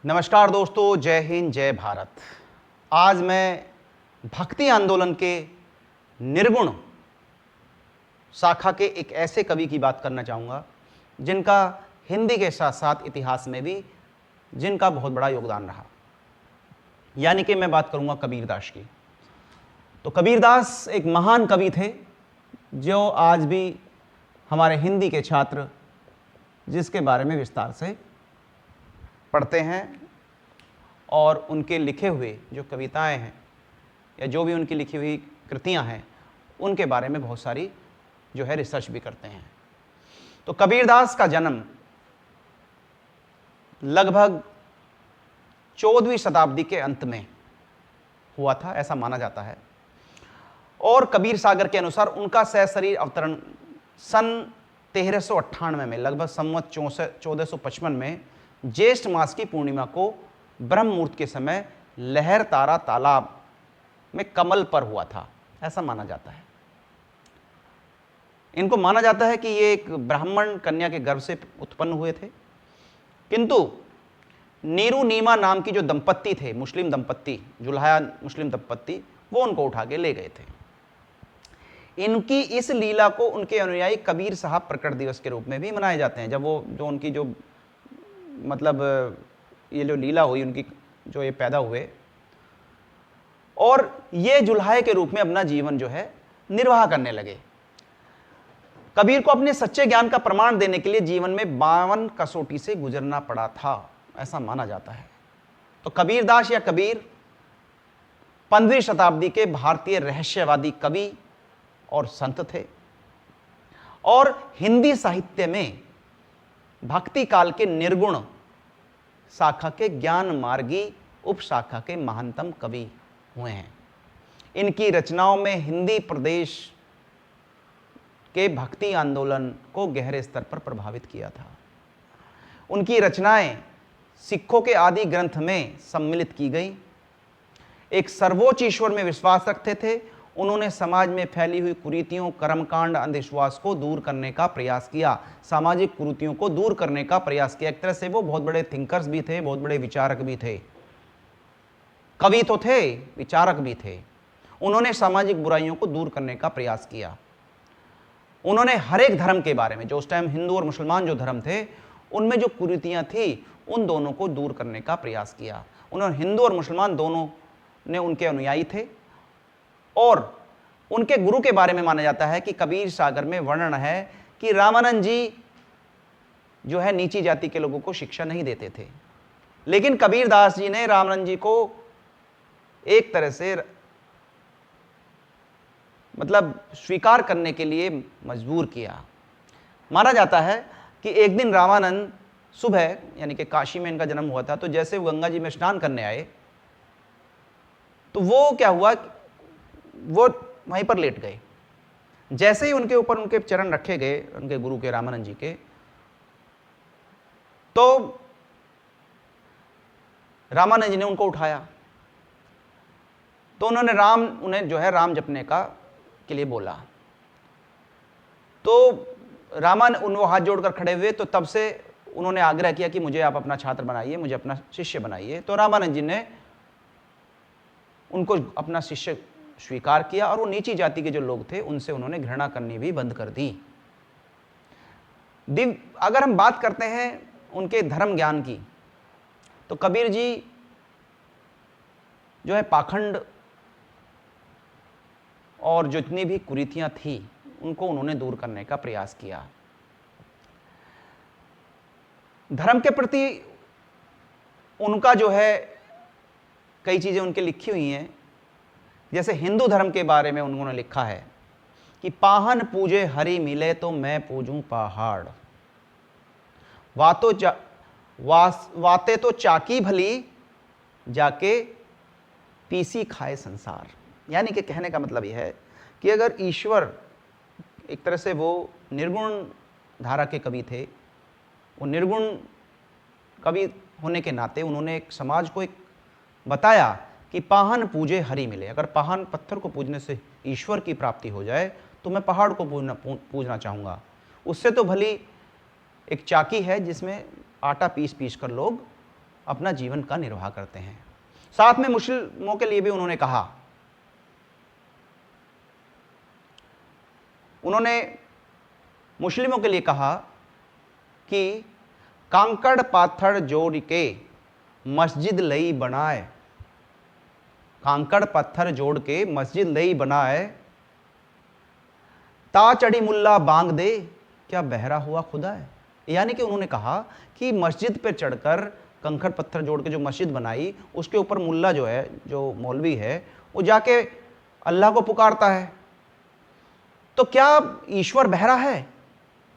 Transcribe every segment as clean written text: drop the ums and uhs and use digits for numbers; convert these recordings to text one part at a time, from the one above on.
नमस्कार दोस्तों, जय हिंद, जय भारत। आज मैं भक्ति आंदोलन के निर्गुण शाखा के एक ऐसे कवि की बात करना चाहूँगा जिनका हिंदी के साथ साथ इतिहास में भी जिनका बहुत बड़ा योगदान रहा, यानी कि मैं बात करूँगा कबीरदास की। तो कबीरदास एक महान कवि थे जो आज भी हमारे हिंदी के छात्र जिसके बारे में विस्तार से पढ़ते हैं और उनके लिखे हुए जो कविताएं हैं या जो भी उनकी लिखी हुई कृतियां हैं उनके बारे में बहुत सारी जो है रिसर्च भी करते हैं। तो कबीरदास का जन्म लगभग 14वीं शताब्दी के अंत में हुआ था, ऐसा माना जाता है। और कबीर सागर के अनुसार उनका सहशरीर अवतरण सन 1398 में, लगभग संवत 1455 में ज्येष्ठ मास की पूर्णिमा को ब्रह्म मुहूर्त के समय लहर तारा तालाब में कमल पर हुआ था, ऐसा माना जाता है। इनको माना जाता है कि ये एक ब्राह्मण कन्या के गर्भ से उत्पन्न हुए थे, किंतु नीरू नीमा नाम की जो दंपत्ति थे, मुस्लिम दंपत्ति, जुल्हाया मुस्लिम दंपत्ति, वो उनको उठा के ले गए थे। इनकी इस लीला को उनके अनुयायी कबीर साहब प्रकट दिवस के रूप में भी मनाए जाते हैं। जब वो जो उनकी जो मतलब ये जो लीला हुई उनकी, जो ये पैदा हुए और ये जुल्हाए के रूप में अपना जीवन जो है निर्वाह करने लगे। कबीर को अपने सच्चे ज्ञान का प्रमाण देने के लिए जीवन में 52 कसौटी से गुजरना पड़ा था, ऐसा माना जाता है। तो कबीरदास या कबीर 15वीं शताब्दी के भारतीय रहस्यवादी कवि और संत थे और हिंदी साहित्य में भक्ति काल के निर्गुण शाखा के ज्ञान मार्गी उपशाखा के महानतम कवि हुए हैं। इनकी रचनाओं में हिंदी प्रदेश के भक्ति आंदोलन को गहरे स्तर पर प्रभावित किया था। उनकी रचनाएं सिखों के आदि ग्रंथ में सम्मिलित की गई। एक सर्वोच्च ईश्वर में विश्वास रखते थे। उन्होंने समाज में फैली हुई कुरीतियों, कर्मकांड, अंधविश्वास को दूर करने का प्रयास किया, सामाजिक कुरीतियों को दूर करने का प्रयास किया। एक तरह से वो बहुत बड़े थिंकर्स भी थे, बहुत बड़े विचारक भी थे। कवि तो थे, विचारक भी थे। उन्होंने सामाजिक बुराइयों को दूर करने का प्रयास किया। उन्होंने हर एक धर्म के बारे में, जो उस टाइम हिंदू और मुसलमान जो धर्म थे उनमें जो कुरीतियां थी उन दोनों को दूर करने का प्रयास किया। उन्होंने हिंदू और मुसलमान दोनों ने उनके अनुयायी थे और उनके गुरु के बारे में माना जाता है कि कबीर सागर में वर्णन है कि रामानंद जी जो है नीची जाति के लोगों को शिक्षा नहीं देते थे, लेकिन कबीरदास जी ने रामानंद जी को एक तरह से मतलब स्वीकार करने के लिए मजबूर किया। माना जाता है कि एक दिन रामानंद सुबह, यानी कि काशी में इनका जन्म हुआ था, तो जैसे वो गंगा जी में स्नान करने आए तो वो क्या हुआ, वो वहीं पर लेट गए। जैसे ही उनके ऊपर उनके चरण रखे गए, उनके गुरु के, रामानंद जी के, तो रामानंद जी ने उनको उठाया। तो उन्होंने उन्हें जो है राम जपने के लिए बोला। तो वो हाथ जोड़कर खड़े हुए। तो तब से उन्होंने आग्रह किया कि मुझे आप अपना छात्र बनाइए, मुझे अपना शिष्य बनाइए। तो रामानंद जी ने उनको अपना शिष्य स्वीकार किया और वो नीची जाति के जो लोग थे उनसे उन्होंने घृणा करनी भी बंद कर दी। अगर हम बात करते हैं उनके धर्म ज्ञान की, तो कबीर जी जो है पाखंड और जितनी भी कुरीतियां थी उनको उन्होंने दूर करने का प्रयास किया। धर्म के प्रति उनका जो है कई चीजें उनके लिखी हुई हैं। जैसे हिंदू धर्म के बारे में उन्होंने लिखा है कि पाहन पूजे हरि मिले तो मैं पूजूं पहाड़, वाते तो चाकी भली जाके पीसी खाए संसार। यानी कि कहने का मतलब यह है कि अगर ईश्वर, एक तरह से वो निर्गुण धारा के कवि थे, वो निर्गुण कवि होने के नाते उन्होंने एक समाज को एक बताया कि पाहन पूजे हरि मिले। अगर पाहन, पत्थर को पूजने से ईश्वर की प्राप्ति हो जाए तो मैं पहाड़ को पूजना चाहूँगा। उससे तो भली एक चाकी है जिसमें आटा पीस पीस कर लोग अपना जीवन का निर्वाह करते हैं। साथ में मुस्लिमों के लिए भी उन्होंने कहा, उन्होंने मुस्लिमों के लिए कहा कि कांकड़ पाथर जोड़ के मस्जिद लई बनाए, कांकड़ पत्थर जोड़ के मस्जिद लई बनाए, ता चढ़ी मुल्ला बांग दे क्या बहरा हुआ खुदा है। यानी कि उन्होंने कहा कि मस्जिद पर चढ़कर कंकड़ पत्थर जोड़ के जो मस्जिद बनाई, उसके ऊपर मुल्ला जो है, जो मौलवी है, वो जाके अल्लाह को पुकारता है। तो क्या ईश्वर बहरा है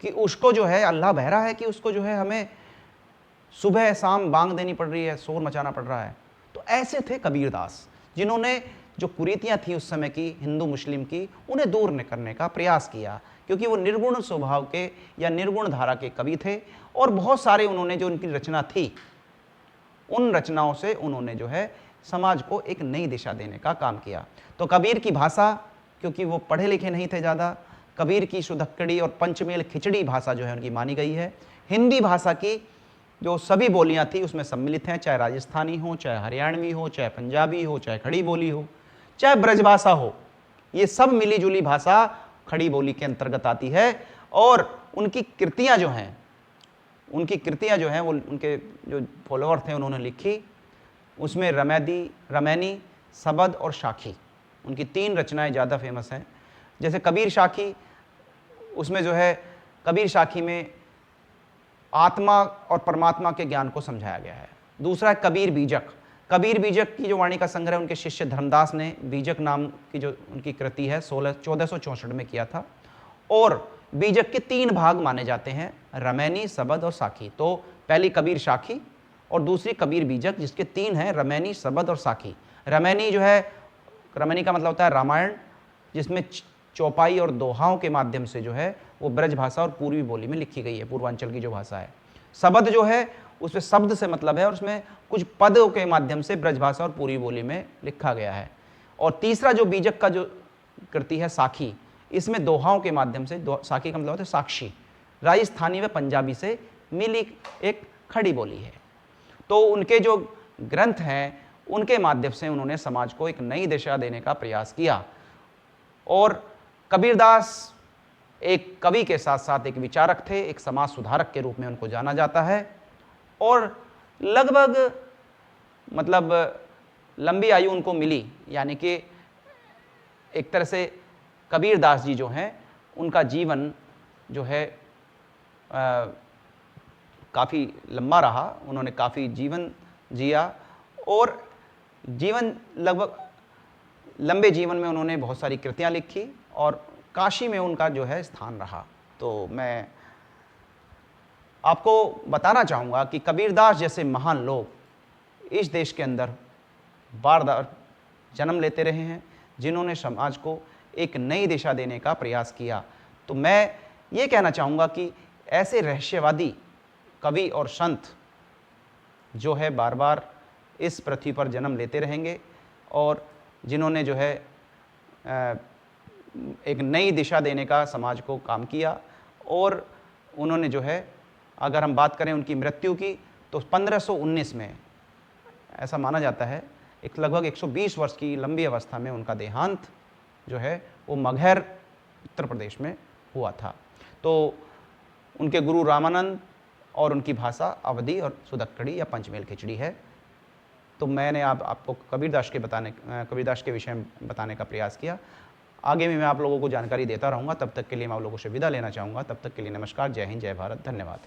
कि उसको जो है, अल्लाह बहरा है कि उसको जो है हमें सुबह शाम बांग देनी पड़ रही है, शोर मचाना पड़ रहा है। तो ऐसे थे कबीरदास, जिन्होंने जो कुरीतियां थी उस समय की हिंदू मुस्लिम की, उन्हें दूर करने का प्रयास किया, क्योंकि वो निर्गुण स्वभाव के या निर्गुण धारा के कवि थे। और बहुत सारे उन्होंने जो उनकी रचना थी, उन रचनाओं से उन्होंने जो है समाज को एक नई दिशा देने का काम किया। तो कबीर की भाषा, क्योंकि वो पढ़े लिखे नहीं थे ज़्यादा, कबीर की सुधक्कड़ी और पंचमेल खिचड़ी भाषा जो है उनकी मानी गई है। हिंदी भाषा की जो सभी बोलियां थी उसमें सम्मिलित हैं, चाहे राजस्थानी हो, चाहे हरियाणवी हो, चाहे पंजाबी हो, चाहे खड़ी बोली हो, चाहे ब्रजभाषा हो, ये सब मिली जुली भाषा खड़ी बोली के अंतर्गत आती है। और उनकी कृतियां जो हैं, वो उनके जो फॉलोअर थे उन्होंने लिखी, उसमें रमैनी, सबद और शाखी, उनकी 3 रचनाएं ज़्यादा फेमस हैं। जैसे कबीर शाखी, उसमें जो है कबीर शाखी में आत्मा और परमात्मा के ज्ञान को समझाया गया है। दूसरा है कबीर बीजक। कबीर बीजक की जो वाणी का संग्रह उनके शिष्य धर्मदास ने बीजक नाम की जो उनकी कृति है 1464 में किया था। और बीजक के 3 भाग माने जाते हैं, रमैनी, सबद और साखी। तो पहली कबीर शाखी और दूसरी कबीर बीजक, जिसके 3 हैं, रमैनी, सबद और साखी। रमैनी जो है, रमैनी का मतलब होता है रामायण, जिसमें चौपाई और दोहाओं के माध्यम से जो है वो ब्रज भाषा और पूर्वी बोली में लिखी गई है, पूर्वांचल की जो भाषा है। सबद जो है उसमें शब्द से मतलब है और उसमें कुछ पदों के माध्यम से ब्रज भाषा और पूर्वी बोली में लिखा गया है। और तीसरा जो बीजक का जो कृति है साखी, इसमें दोहाओं के माध्यम से, साखी का मतलब होता है साक्षी, राजस्थानी व पंजाबी से मिली एक खड़ी बोली है। तो उनके जो ग्रंथ हैं उनके माध्यम से उन्होंने समाज को एक नई दिशा देने का प्रयास किया। और कबीरदास एक कवि के साथ साथ एक विचारक थे, एक समाज सुधारक के रूप में उनको जाना जाता है। और लगभग मतलब लंबी आयु उनको मिली, यानी कि एक तरह से कबीरदास जी जो हैं उनका जीवन जो है काफ़ी लंबा रहा, उन्होंने काफ़ी जीवन जिया। और लगभग लंबे जीवन में उन्होंने बहुत सारी कृतियाँ लिखी और काशी में उनका जो है स्थान रहा। तो मैं आपको बताना चाहूँगा कि कबीरदास जैसे महान लोग इस देश के अंदर बार बार जन्म लेते रहे हैं, जिन्होंने समाज को एक नई दिशा देने का प्रयास किया। तो मैं ये कहना चाहूँगा कि ऐसे रहस्यवादी कवि और संत जो है बार बार इस पृथ्वी पर जन्म लेते रहेंगे और जिन्होंने जो है एक नई दिशा देने का समाज को काम किया। और उन्होंने जो है, अगर हम बात करें उनकी मृत्यु की, तो 1519 में ऐसा माना जाता है, एक लगभग 120 वर्ष की लंबी अवस्था में उनका देहांत जो है वो मगहर उत्तर प्रदेश में हुआ था। तो उनके गुरु रामानंद और उनकी भाषा अवधी और सुधक्कड़ी या पंचमेल खिचड़ी है। तो मैंने आपको कबीरदास के विषय में बताने का प्रयास किया। आगे भी मैं आप लोगों को जानकारी देता रहूँगा। तब तक के लिए मैं आप लोगों से विदा लेना चाहूँगा। तब तक के लिए नमस्कार, जय हिंद, जय भारत, धन्यवाद।